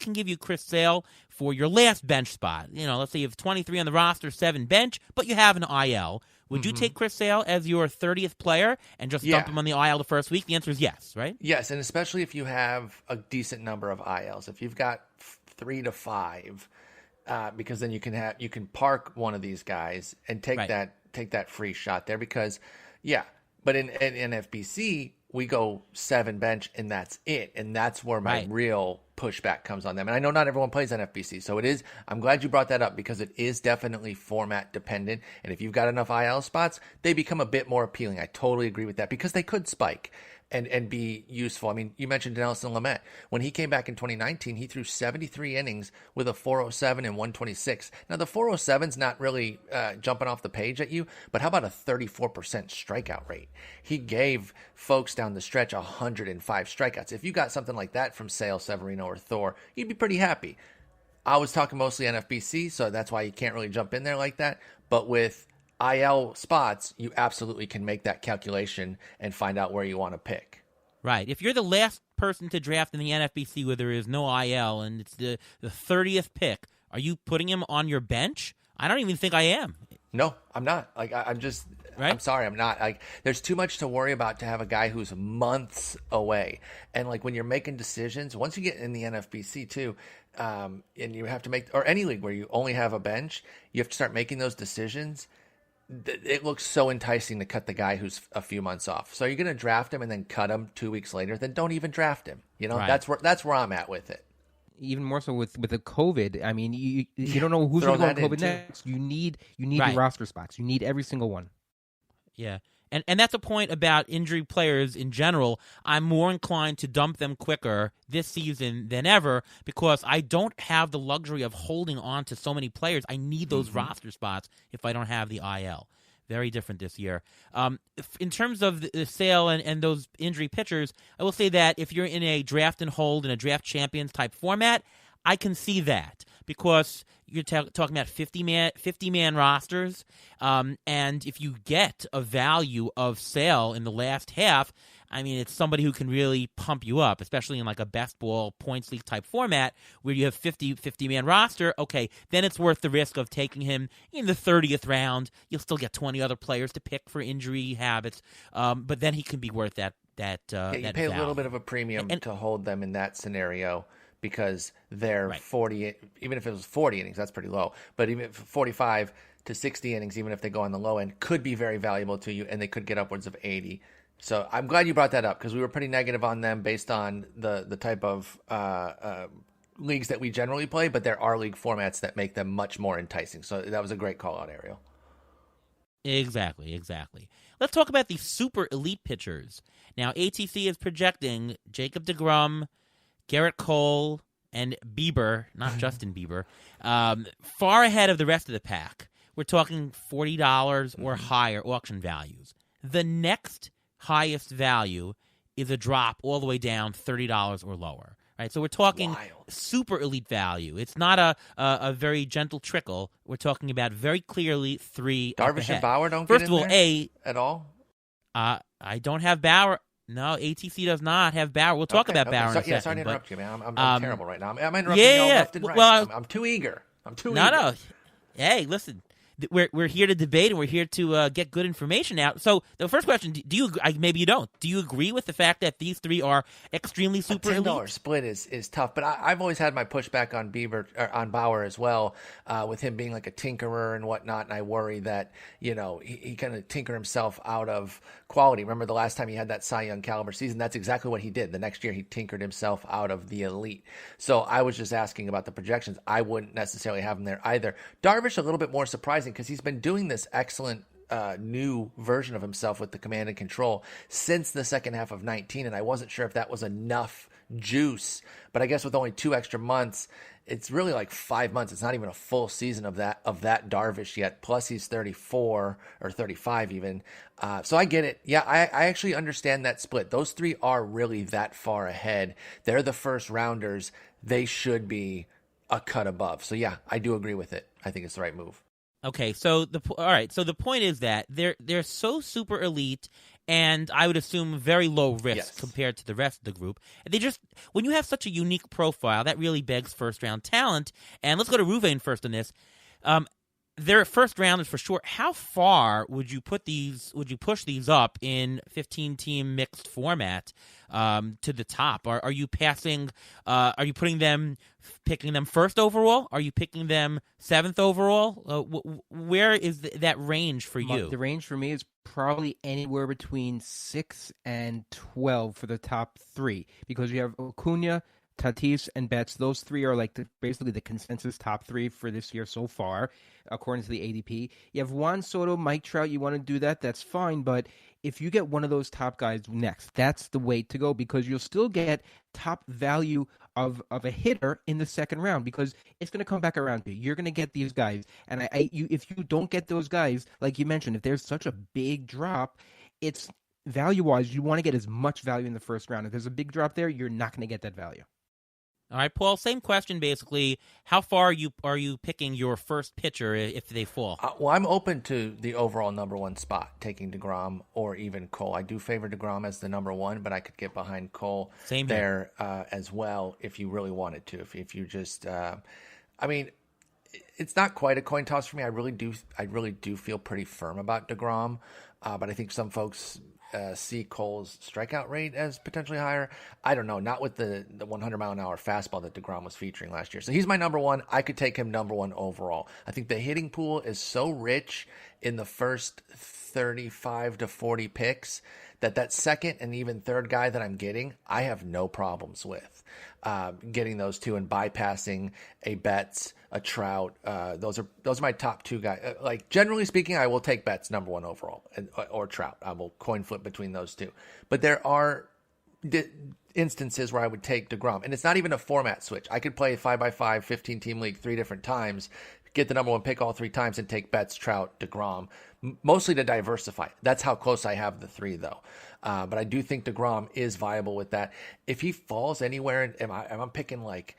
can give you Chris Sale for your last bench spot. Let's say you have 23 on the roster, 7 bench, but you have an IL. Would you take Chris Sale as your 30th player and just dump him on the IL the first week? The answer is yes, right? Yes, and especially if you have a decent number of ILs. If you've got 3 to 5, because then you can park one of these guys and take that free shot there. Because but in NFBC we go 7 bench and that's it, and that's where my real pushback comes on them. And I know not everyone plays NFBC, so it is. I'm glad you brought that up because it is definitely format dependent. And if you've got enough IL spots, they become a bit more appealing. I totally agree with that because they could spike and be useful. I mean, you mentioned Nelson Lamet. When he came back in 2019, he threw 73 innings with a 407 and 126. Now, the 407's not really jumping off the page at you, but how about a 34% strikeout rate? He gave folks down the stretch 105 strikeouts. If you got something like that from Sale, Severino, or Thor, you'd be pretty happy. I was talking mostly NFBC, so that's why you can't really jump in there like that. But with IL spots, you absolutely can make that calculation and find out where you want to pick. Right. If you're the last person to draft in the NFBC where there is no IL and it's the 30th pick, are you putting him on your bench? I don't even think I am. No, I'm not. I'm just right? I'm sorry, I'm not. There's too much to worry about to have a guy who's months away. And when you're making decisions, once you get in the NFBC too, and you have to make, or any league where you only have a bench, you have to start making those decisions. It looks so enticing to cut the guy who's a few months off. So you're going to draft him and then cut him 2 weeks later, then don't even draft him. That's where I'm at with it. Even more so with the COVID. I mean, you don't know who's going to go on COVID next. You need the roster spots. You need every single one. Yeah. And that's a point about injury players in general. I'm more inclined to dump them quicker this season than ever because I don't have the luxury of holding on to so many players. I need those roster spots if I don't have the IL. Very different this year. In terms of the Sale and those injury pitchers, I will say that if you're in a draft and hold in a draft champions type format, I can see that because you're talking about 50-man rosters, and if you get a value of Sale in the last half, I mean, it's somebody who can really pump you up, especially in a best ball points league type format where you have 50-man roster. Okay, then it's worth the risk of taking him in the 30th round. You'll still get 20 other players to pick for injury habits, but then he can be worth that. You pay a little bit of a premium to hold them in that scenario. Because they're 40, even if it was 40 innings, that's pretty low. But even 45 to 60 innings, even if they go on the low end, could be very valuable to you, and they could get upwards of 80. So I'm glad you brought that up because we were pretty negative on them based on the type of leagues that we generally play, but there are league formats that make them much more enticing. So that was a great call out, Ariel. Exactly. Let's talk about the super elite pitchers. Now, ATC is projecting Jacob deGrom, Garrett Cole, and Bieber, not Justin Bieber, far ahead of the rest of the pack. We're talking $40 or higher auction values. The next highest value is a drop all the way down $30 or lower. Right, so we're talking super elite value. It's not a very gentle trickle. We're talking about very clearly 3 Darvish and Bauer don't First get in of all, there at all? I don't have Bauer. No, ATC does not have Bauer. We'll talk about Bauer in a second. Sorry to interrupt you, man. I'm terrible right now. I'm interrupting you all left and right. Well, I'm too eager. No. Hey, listen. We're here to debate and we're here to get good information out. So the first question: do you? Maybe you don't. Do you agree with the fact that these 3 are extremely super elite? $10 split is tough, but I've always had my pushback on Bauer as well, with him being like a tinkerer and whatnot. And I worry that he kind of tinker himself out of quality. Remember the last time he had that Cy Young caliber season? That's exactly what he did. The next year he tinkered himself out of the elite. So I was just asking about the projections. I wouldn't necessarily have him there either. Darvish a little bit more surprising, because he's been doing this excellent new version of himself with the command and control since the second half of 19, and I wasn't sure if that was enough juice. But I guess with only 2 extra months, it's really like 5 months. It's not even a full season of that Darvish yet. Plus he's 34 or 35 even. So I get it. Yeah, I actually understand that split. Those 3 are really that far ahead. They're the first rounders. They should be a cut above. So yeah, I do agree with it. I think it's the right move. Okay, so the point is that they're so super elite, and I would assume very low risk Yes. compared to the rest of the group. And when you have such a unique profile, that really begs first-round talent. And let's go to Ruvain first on this. Their first round is for sure. How far would you push these up in 15-team mixed format to the top? Are you passing? Are you picking them first overall? Are you picking them seventh overall? Where is that range for you? The range for me is probably anywhere between 6 and 12 for the top three, because you have Acuna, Tatis, and Betts. Those three are like basically the consensus top three for this year so far, according to the ADP. You have Juan Soto, Mike Trout. You want to do that, that's fine. But if you get one of those top guys next, that's the way to go, because you'll still get top value of a hitter in the second round, because it's going to come back around to you. You're going to get these guys. And if you don't get those guys, like you mentioned, if there's such a big drop, it's value-wise, you want to get as much value in the first round. If there's a big drop there, you're not going to get that value. All right, Paul, same question basically. How far are you picking your first pitcher if they fall? Well, I'm open to the overall number one spot, taking DeGrom or even Cole. I do favor DeGrom as the number one, but I could get behind Cole there as well if you really wanted to. If you just, I mean, it's not quite a coin toss for me. I really do feel pretty firm about DeGrom, but I think some folks see Cole's strikeout rate as potentially higher. I don't know, not with the 100-mile-an-hour fastball that DeGrom was featuring last year. So he's my number one. I could take him number one overall. I think the hitting pool is so rich in the first 35 to 40 picks that second and even third guy that I'm getting, I have no problems with getting those two and bypassing a Betts, a Trout. Those are my top two guys. Like, generally speaking, I will take Betts number one overall or Trout. I will coin flip between those two. But there are instances where I would take DeGrom, and it's not even a format switch. I could play a 5x5 15-team league 3 different times, get the number one pick all 3 times, and take Betts, Trout, DeGrom, mostly to diversify. That's how close I have the 3, though. But I do think DeGrom is viable with that. If he falls anywhere, and I'm picking like,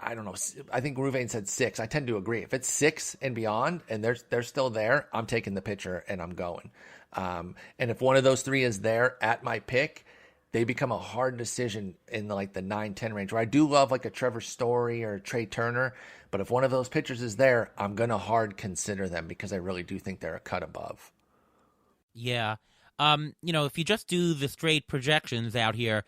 I don't know, I think Ruvain said 6. I tend to agree. If it's 6 and beyond, and they're still there, I'm taking the pitcher and I'm going. And if one of those 3 is there at my pick, they become a hard decision in the 9-10 range, where I do love like a Trevor Story or Trey Turner. But if one of those pitchers is there, I'm going to hard consider them, because I really do think they're a cut above. Yeah. If you just do the straight projections out here,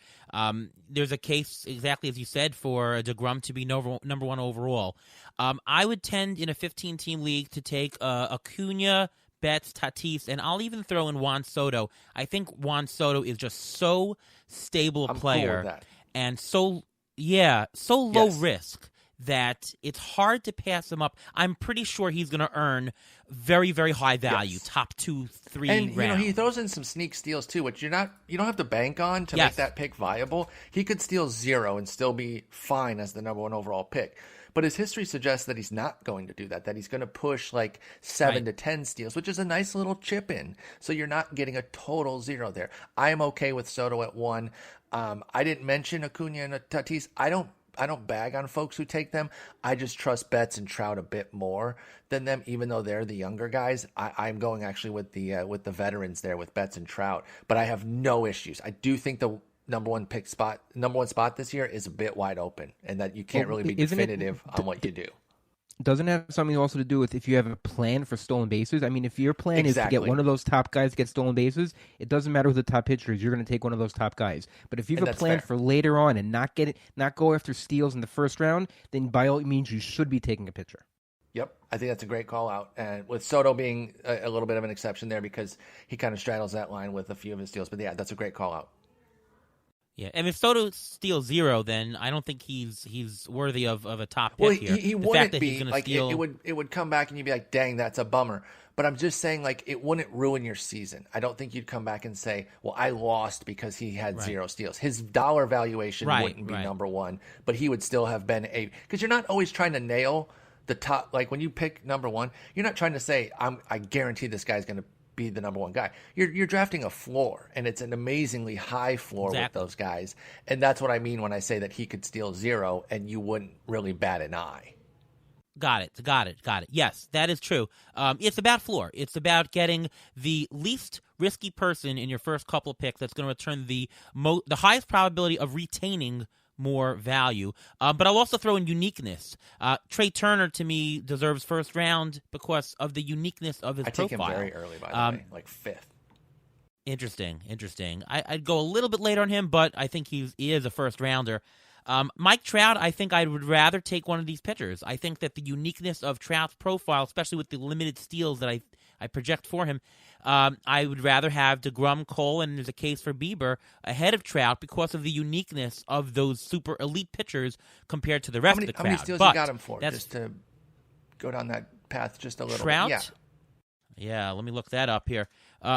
there's a case, exactly as you said, for DeGrom to be number one overall. I would tend in a 15-team league to take Acuna, Betts, Tatis, and I'll even throw in Juan Soto. I think Juan Soto is just so stable a player, cool with that. And so low risk that it's hard to pass him up. I'm pretty sure he's going to earn very, very high value, top 2, 3 and, rounds. He throws in some sneak steals too, which you don't have to bank on to make that pick viable. He could steal 0 and still be fine as the number one overall pick. But his history suggests that he's not going to do that he's going to push 7 to 10 steals, which is a nice little chip in. So you're not getting a total 0 there. I am okay with Soto at 1. I didn't mention Acuna and Tatis. I don't bag on folks who take them. I just trust Betts and Trout a bit more than them, even though they're the younger guys. I'm going actually with the veterans there with Betts and Trout, but I have no issues. I do think the number one spot this year is a bit wide open, and that you can't really be definitive on what you do. Doesn't it have something also to do with if you have a plan for stolen bases? I mean, if your plan is to get one of those top guys to get stolen bases, it doesn't matter who the top pitcher is. You're going to take one of those top guys. But if you have a plan for later on and not go after steals in the first round, then by all means you should be taking a pitcher. Yep, I think that's a great call out. And with Soto being a little bit of an exception there, because he kind of straddles that line with a few of his steals. But yeah, that's a great call out. Yeah, and if Soto steals 0, then I don't think he's worthy of a top pick here. He wouldn't be. It would come back and you'd be like, dang, that's a bummer. But I'm just saying, it wouldn't ruin your season. I don't think you'd come back and say, well, I lost because he had 0 steals. His dollar valuation wouldn't be number one, but he would still have been because you're not always trying to nail the top. Like when you pick number one, you're not trying to say, I guarantee this guy's going to be the number one guy. You're drafting a floor, and it's an amazingly high floor with those guys. And that's what I mean when I say that he could steal 0 and you wouldn't really bat an eye. Got it. Yes, that is true. It's about floor. It's about getting the least risky person in your first couple of picks that's going to return the highest probability of retaining more value. But I'll also throw in uniqueness. Trey Turner, to me, deserves first round because of the uniqueness of his profile. I take him very early, by the way, like fifth. Interesting. I'd go a little bit later on him, but I think he is a first rounder. Mike Trout, I think I would rather take one of these pitchers. I think that the uniqueness of Trout's profile, especially with the limited steals that I project for him, I would rather have DeGrom, Cole, and there's a case for Bieber ahead of Trout because of the uniqueness of those super elite pitchers compared to the rest of the crowd. How many steals you got him for? Just to go down that path just a little Trout? bit. Yeah, let me look that up here.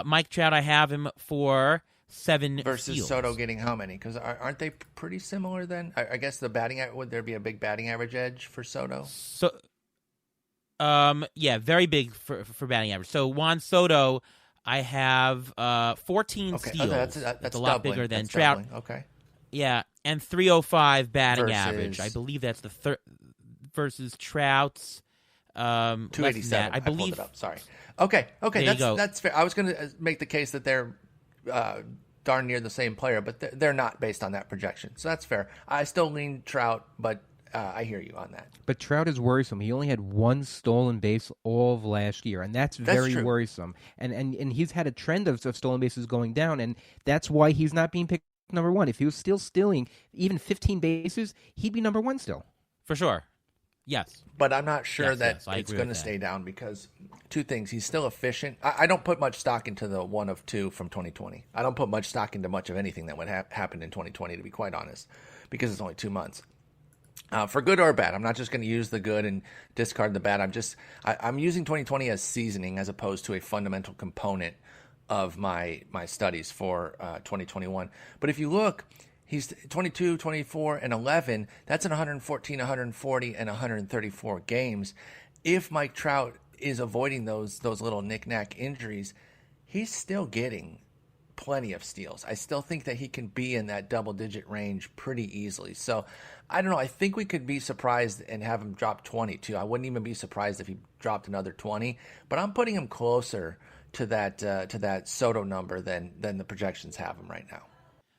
Mike Trout, I have him for 7 versus steals. Soto getting how many? Because aren't they pretty similar then? I guess the batting would there be a big batting average edge for Soto? Yeah, very big for batting average. So Juan Soto, I have 14 steals. That's a lot doubling. bigger than that's Trout. Doubling. Okay. Yeah, and 305 batting versus... average. I believe that's the third versus Trout's 287. I believe. I pulled it up. Sorry. Okay. That's fair. I was going to make the case that they're darn near the same player, but they're not based on that projection. So that's fair. I still lean Trout, but I hear you on that. But Trout is worrisome. He only had 1 stolen base all of last year, and that's very true. worrisome. And he's had a trend of stolen bases going down, and that's why he's not being picked number 1. If he was still stealing even 15 bases, he'd be number 1 still. For sure. Yes. But I'm not sure that it's going to stay down because 2 things. He's still efficient. I don't put much stock into the 1 of 2 from 2020. I don't put much stock into much of anything that would happen in 2020, to be quite honest, because it's only 2 months. For good or bad, I'm not just going to use the good and discard the bad. I'm using 2020 as seasoning as opposed to a fundamental component of my studies for 2021. But if you look, he's 22, 24, and 11. That's in 114, 140, and 134 games. If Mike Trout is avoiding those little knick-knack injuries, he's still getting plenty of steals. I still think that he can be in that double-digit range pretty easily. So, I don't know. I think we could be surprised and have him drop 20, too. I wouldn't even be surprised if he dropped another 20. But I'm putting him closer to that Soto number than the projections have him right now.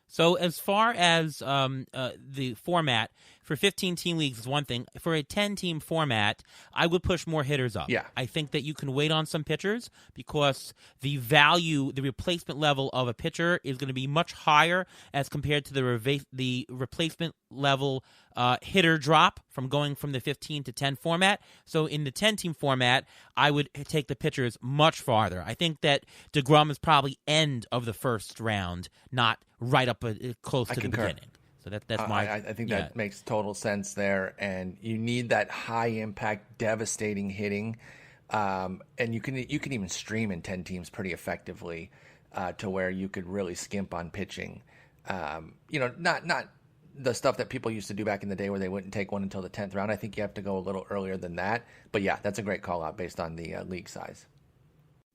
So as far as the format, for 15-team leagues is one thing. For a 10-team format, I would push more hitters up. Yeah. I think that you can wait on some pitchers because the value, the replacement level of a pitcher is going to be much higher as compared to the replacement level hitter drop from going from the 15 to 10 format. So in the 10-team format, I would take the pitchers much farther. I think that DeGrom is probably end of the first round, not right up close to the beginning. So that's my. I think that makes total sense there, and you need that high impact, devastating hitting, and you can even stream in 10 teams pretty effectively, to where you could really skimp on pitching. Not the stuff that people used to do back in the day where they wouldn't take one until the 10th round. I think you have to go a little earlier than that. But yeah, that's a great call out based on the league size.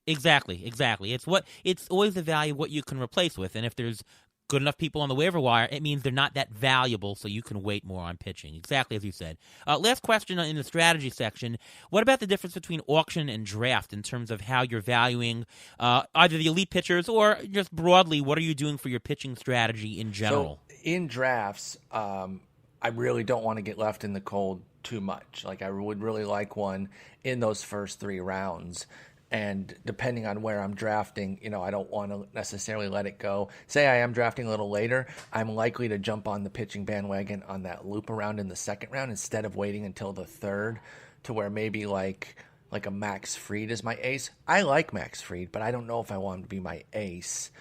Exactly. It's always the value of what you can replace with, and if there's good enough people on the waiver wire, it means they're not that valuable, so you can wait more on pitching. Exactly as you said. Last question in the strategy section. What about the difference between auction and draft in terms of how you're valuing either the elite pitchers or just broadly, what are you doing for your pitching strategy in general? So in drafts, I really don't want to get left in the cold too much. Like I would really like one in those first 3 rounds. And depending on where I'm drafting, I don't want to necessarily let it go. Say I am drafting a little later, I'm likely to jump on the pitching bandwagon on that loop around in the second round instead of waiting until the third, to where maybe like a Max Fried is my ace. I like Max Fried, but I don't know if I want him to be my ace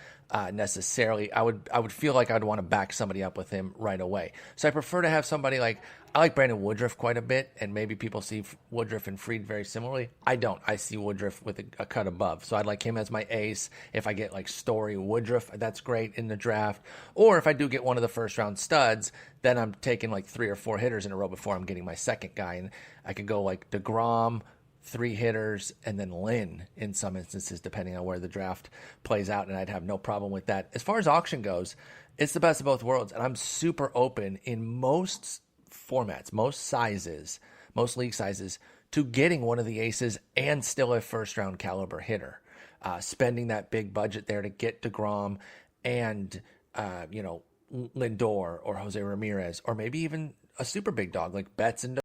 necessarily. I would feel like I'd want to back somebody up with him right away. So I prefer to have somebody I like Brandon Woodruff quite a bit, and maybe people see Woodruff and Fried very similarly. I don't. I see Woodruff with a cut above. So I'd like him as my ace. If I get Story Woodruff, that's great in the draft. Or if I do get one of the first round studs, then I'm taking 3 or 4 hitters in a row before I'm getting my second guy. And I could go DeGrom, 3 hitters, and then Lynn in some instances, depending on where the draft plays out, and I'd have no problem with that. As far as auction goes, it's the best of both worlds, and I'm super open in most formats, most sizes, most league sizes, to getting one of the aces and still a first-round caliber hitter. Spending that big budget there to get DeGrom and, Lindor or Jose Ramirez, or maybe even a super big dog like Betts and